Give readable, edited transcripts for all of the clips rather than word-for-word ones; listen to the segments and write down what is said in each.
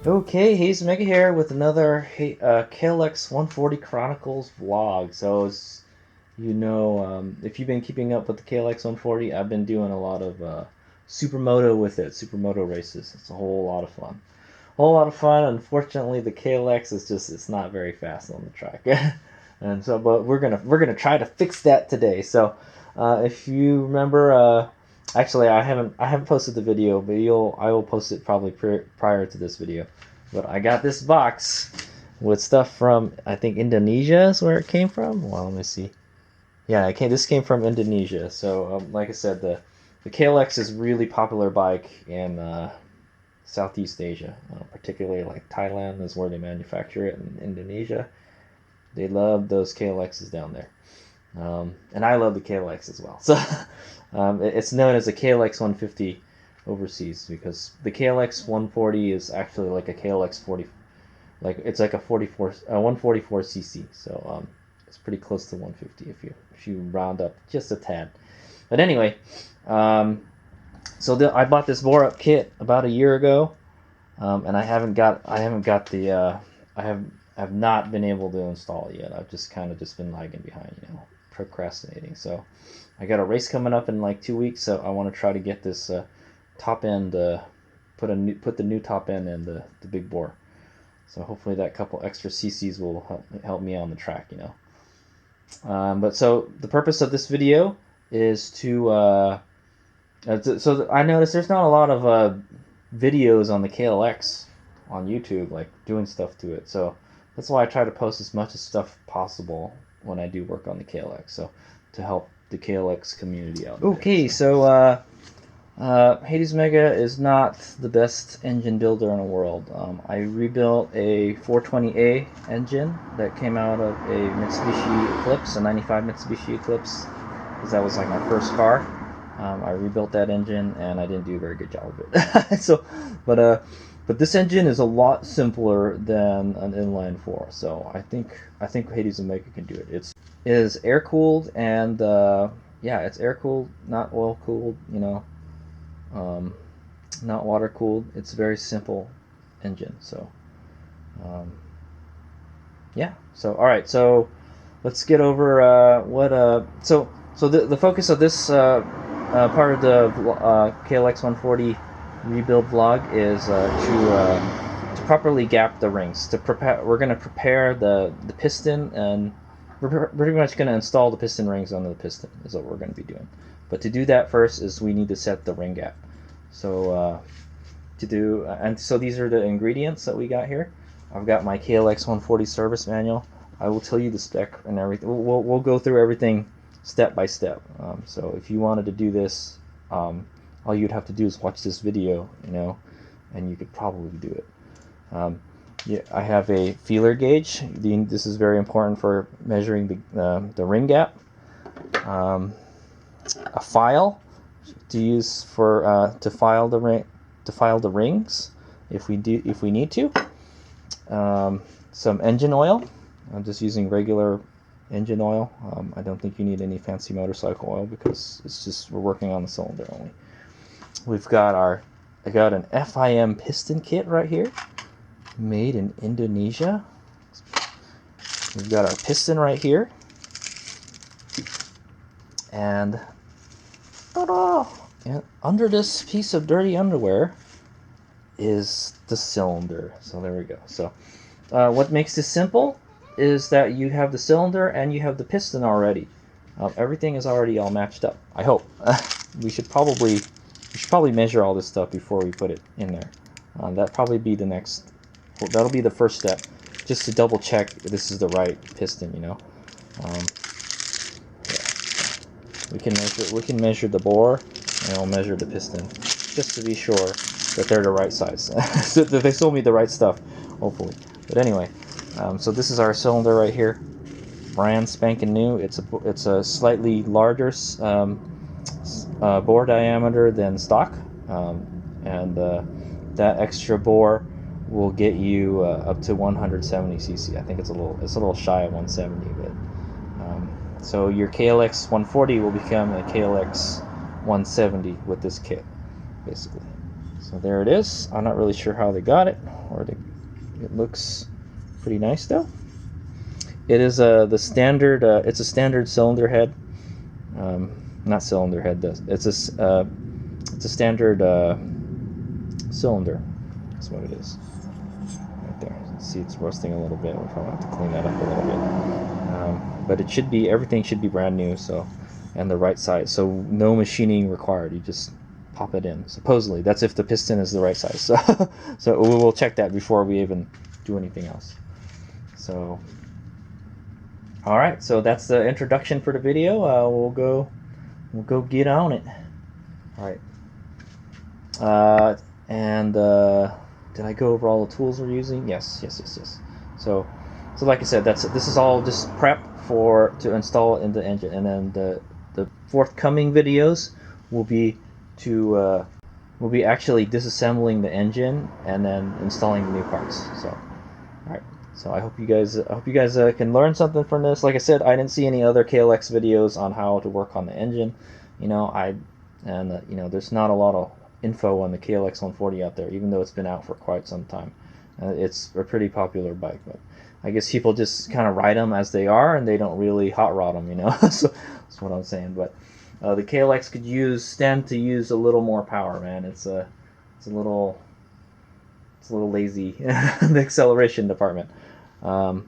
Okay, he's Mega here with another KLX140 Chronicles vlog. So, if you've been keeping up with the KLX140, I've been doing a lot of supermoto with it, supermoto races. It's a whole lot of fun. Whole lot of fun. Unfortunately, the KLX it's not very fast on the track, and so but we're gonna try to fix that today. So, if you remember, actually I haven't posted the video, but I will post it probably prior to this video. But I got this box with stuff from, I think, Indonesia is where it came from. Well, let me see. Yeah, this came from Indonesia. So, like I said, the KLX is a really popular bike in Southeast Asia, particularly like Thailand is where they manufacture it, and Indonesia. They love those KLXs down there. And I love the KLX as well. So it's known as a KLX 150 overseas because the KLX 140 is actually like a KLX 40, like it's like a 144 cc. So it's pretty close to 150 if you round up just a tad. But anyway, I bought this bore up kit about a year ago, and I haven't got the I have not been able to install it yet. I've just been lagging behind, procrastinating. So I got a race coming up in like 2 weeks, so I want to try to get this top end, put the new top end in the big bore. So hopefully that couple extra cc's will help me on the track, But so the purpose of this video is to so I noticed there's not a lot of videos on the KLX on YouTube, like doing stuff to it. So that's why I try to post as much stuff possible when I do work on the KLX. So to help the KLX community out. Okay, so Hades Mega is not the best engine builder in the world. I rebuilt a 420A engine that came out of a Mitsubishi Eclipse, a 95 Mitsubishi Eclipse, because that was like my first car. I rebuilt that engine, and I didn't do a very good job of it. But this engine is a lot simpler than an inline 4. So I think Hades Omega can do it. It is air cooled, and yeah, it's air cooled, not oil cooled. Not water cooled. It's a very simple engine. So yeah. So all right. So let's get over So the focus of this part of the KLX 140 rebuild vlog is to properly gap the rings. We're going to prepare the piston, and we're pretty much going to install the piston rings onto the piston is what we're going to be doing. But to do that first is we need to set the ring gap. So so these are the ingredients that we got here. I've got my KLX 140 service manual. I will tell you the spec and everything. We'll go through everything step by step. So if you wanted to do this, all you'd have to do is watch this video, and you could probably do it. Yeah, I have a feeler gauge. This is very important for measuring the ring gap. A file to use for to file the rings if we need to. Some engine oil. I'm just using regular engine oil. I don't think you need any fancy motorcycle oil because we're working on the cylinder only. I got an FIM piston kit right here, made in Indonesia. We've got our piston right here, and ta-da! And under this piece of dirty underwear is the cylinder. So there we go. So what makes this simple is that you have the cylinder and you have the piston already. Everything is already all matched up. I hope. we should probably measure all this stuff before we put it in there. That'll be the first step, just to double check this is the right piston. Yeah. We can measure the bore, and we'll measure the piston just to be sure that they're the right size. So that they sold me the right stuff, hopefully. But anyway, so this is our cylinder right here, brand spanking new. It's a slightly larger bore diameter than stock, and that extra bore will get you up to 170 cc. I think it's a little shy of 170, but so your KLX 140 will become a KLX 170 with this kit, basically. So there it is. I'm not really sure how they got it, it looks pretty nice though. It is the standard. It's a standard cylinder head. Not cylinder head. It's a standard cylinder. That's what it is. Right there. See, it's rusting a little bit. We'll probably have to clean that up a little bit. But it should be, everything should be brand new. So, and the right size. So no machining required. You just pop it in. Supposedly, that's if the piston is the right size. So, so we will check that before we even do anything else. So, all right. So that's the introduction for the video. We'll go get on it. All right. Did I go over all the tools we're using? Yes. So like I said, this is all just prep to install it in the engine, and then the forthcoming videos will be actually disassembling the engine and then installing the new parts. So, all right. So I hope you guys can learn something from this. Like I said, I didn't see any other KLX videos on how to work on the engine. You know, there's not a lot of info on the KLX140 out there, even though it's been out for quite some time. It's a pretty popular bike, but I guess people just kind of ride them as they are, and they don't really hot rod them, you know. So that's what I'm saying. But the KLX could stand to use a little more power, man. It's a little lazy, the acceleration department. And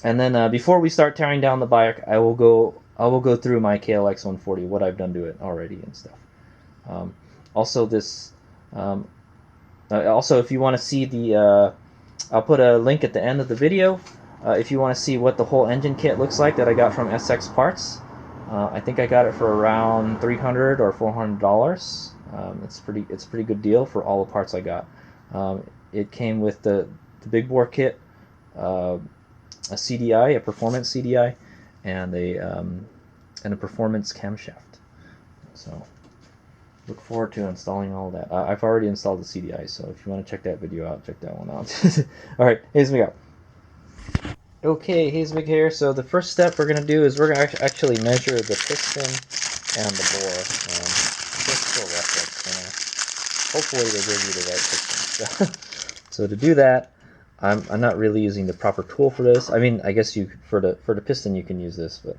then before we start tearing down the bike, I will go through my KLX140, what I've done to it already and stuff. Also, if you want to see the, I'll put a link at the end of the video. If you want to see what the whole engine kit looks like that I got from SX Parts, I think I got it for around $300 or $400. It's a pretty good deal for all the parts I got. It came with the big bore kit, a CDI, a performance CDI, and a performance camshaft. So look forward to installing all that. I've already installed the CDI, so if you want to check that video out, check that one out. All right, Hazemig out. Okay, Hazemig here. So the first step we're going to do is we're going to actually measure the piston and the bore. Just for reference, hopefully they give you the right piston. So to do that, I'm not really using the proper tool for this. I mean, I guess for the piston you can use this, but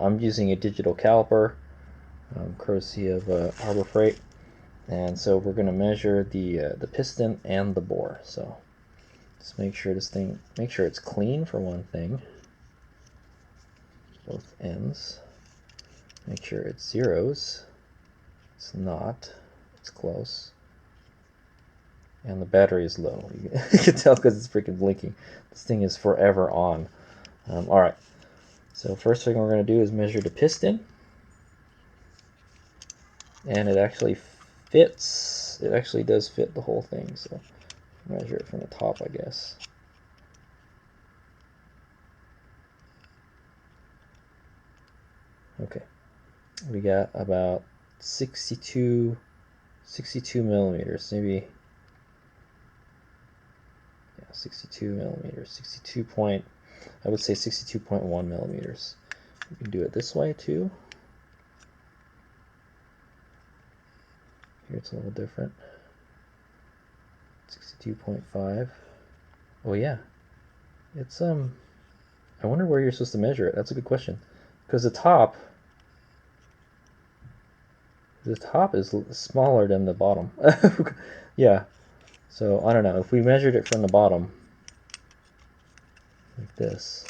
I'm using a digital caliper, courtesy of Harbor Freight. And so we're going to measure the piston and the bore. So just make sure it's clean for one thing, both ends. Make sure it's zeros. It's not. It's close. And the battery is low. You can tell because it's freaking blinking. This thing is forever on. All right. So first thing we're going to do is measure the piston. And it actually fits. It actually does fit the whole thing. So measure it from the top, I guess. Okay. We got about 62 millimeters, maybe. 62 millimeters, I would say 62.1 millimeters. You can do it this way too. Here it's a little different. 62.5. Oh yeah, it's I wonder where you're supposed to measure it. That's a good question, because the top is smaller than the bottom. Yeah. So I don't know, if we measured it from the bottom, like this,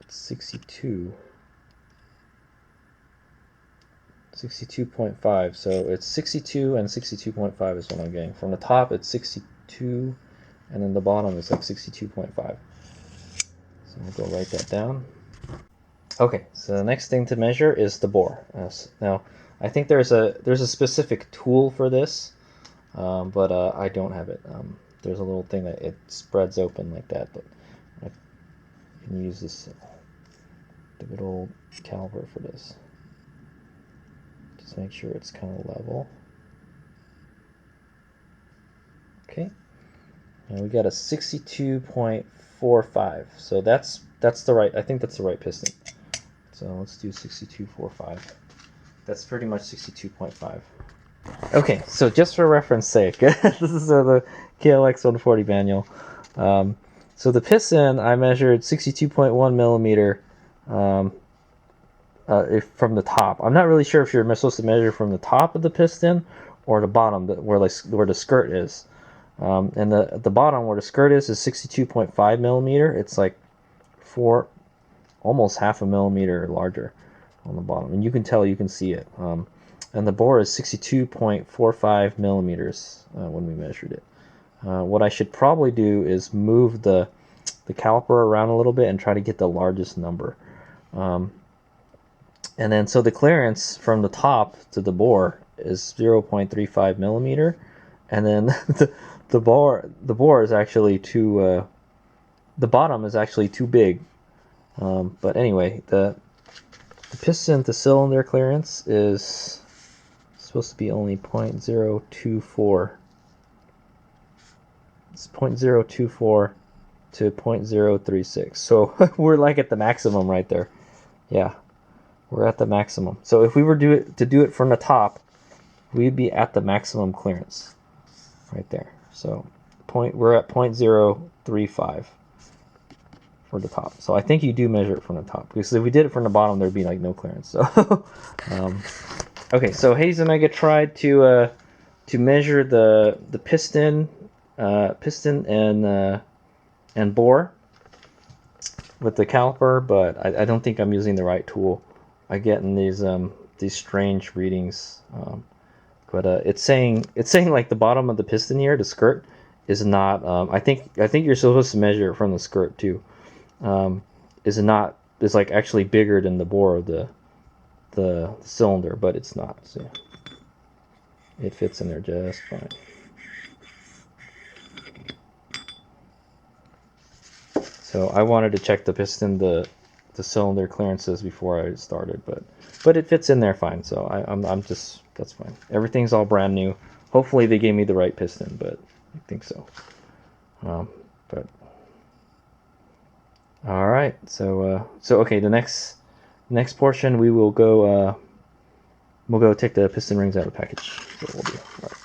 it's 62.5, so it's 62 and 62.5 is what I'm getting. From the top it's 62, and then the bottom is like 62.5. So we'll go write that down. Okay, so the next thing to measure is the bore. Now, I think there's a specific tool for this, but I don't have it. There's a little thing that it spreads open like that, but I can use this the good old caliper for this. Just make sure it's kind of level. Okay, and we got a 62.45. So that's the right. I think that's the right piston. So let's do 62.45. That's pretty much 62.5. Okay, so just for reference sake, this is the KLX140 manual. So the piston, I measured 62.1 millimeter from the top. I'm not really sure if you're supposed to measure from the top of the piston or the bottom, where the skirt is. And at the bottom where the skirt is 62.5 millimeter. It's like almost half a millimeter larger on the bottom, and you can see it. And the bore is 62.45 millimeters when we measured it. What I should probably do is move the caliper around a little bit and try to get the largest number. And then so the clearance from the top to the bore is 0.35 millimeter, and then the bore is actually too the bottom is actually too big. But anyway, the piston to cylinder clearance is supposed to be only 0.024. It's 0.024 to 0.036. So we're like at the maximum right there. Yeah, we're at the maximum. So if we were to do it from the top, we'd be at the maximum clearance right there. So we're at 0.035 for the top. So I think you do measure it from the top, because if we did it from the bottom, there'd be like no clearance. So okay, so Hayes Omega tried to measure the piston and bore with the caliper, but I don't think I'm using the right tool. I get in these strange readings, but it's saying like the bottom of the piston here, the skirt, is not. I think you're supposed to measure it from the skirt too. Is like actually bigger than the bore of the cylinder, but it's not. So it fits in there just fine. So I wanted to check the piston, the cylinder clearances before I started, but it fits in there fine. So I'm just, that's fine. Everything's all brand new. Hopefully they gave me the right piston, but I think so. But all right. So okay, the next portion we will go. We'll go take the piston rings out of the package. So we'll do. All right.